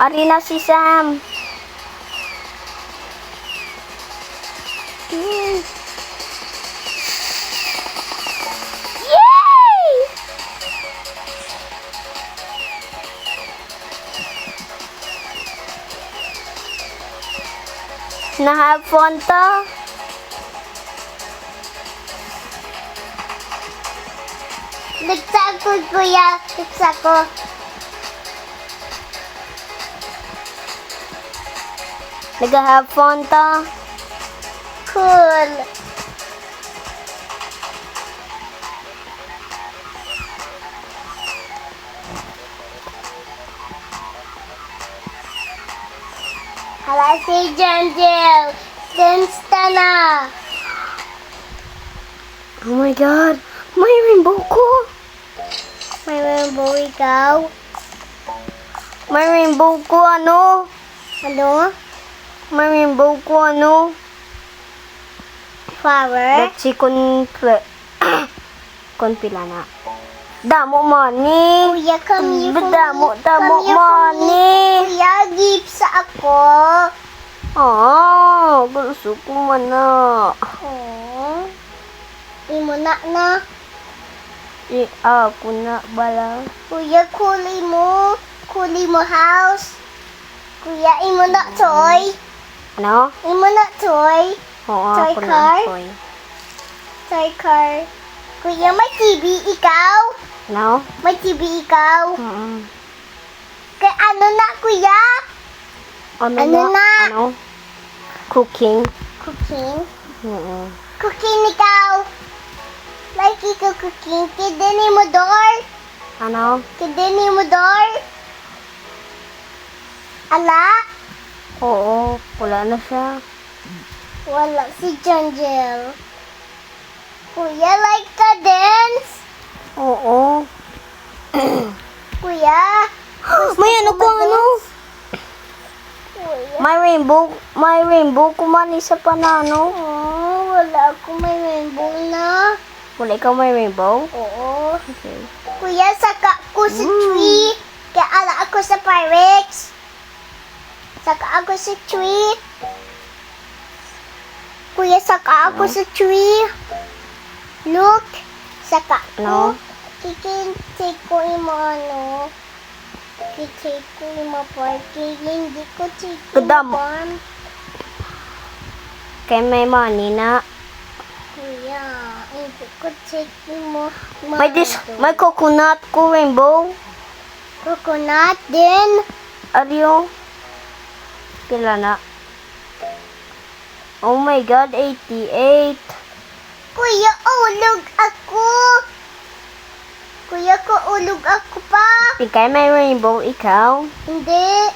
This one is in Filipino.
Ari na si Sam. Yay! Na-have fun to? Ligtas ko, kuya. Ligtas ko. Nag-have fun to? Cool. Hala si Janjel. Gansta na. Oh my God! May rainbow ko! May rainbow ikaw. May rainbow ko ano? Ano? May rainbow ko ano? Flower? Let's see kung pila na. Damo money! Kuya, come here for me. Damo Come here for me. money! Kuya, give sa ako. Ah, gusto ko man na. Oh. Imo na. Ako na bala. Kuya, kuli mo house. Kuya, imo na toy. Ano? Imo na toy. Oo, Toy ako car? na. Toy. Toy car. Kuya, may TV ikaw? Ano? May TV ikaw? Kay ano na, kuya? Ano na? Ano? Cooking. Cooking? Oo. Cooking ikaw? Like ikaw cooking? Kidini mo door? Ano? Kidini mo door? Ala? Oo, wala na siya. Wala si Janjel. Kuya, like ka dance? Oo. Kuya? May ano ko ano? Kuya? May rainbow kuman isa pa na ano? Oh, wala ako may rainbow na. Wala ikaw may rainbow? Oo. Okay. Kuya, saka ako sa tree. Kaya ala ako sa Pyrex. Saka ako sa tree. Kuya, saka ako sa tree. Look. Saka Ano? ko. Kikintake ko yung ano. Kikintake ko yung parking. Hindi ko take Kadam. farm. Kay may money na. Kuya, hindi ko take yung May coconut ko rainbow. coconut din. Ariyo. Pila na. Oh my God, 88. Kuya, ulog ako. Kuya, ko ulog ako pa. Ikay may rainbow ikaw. Hindi.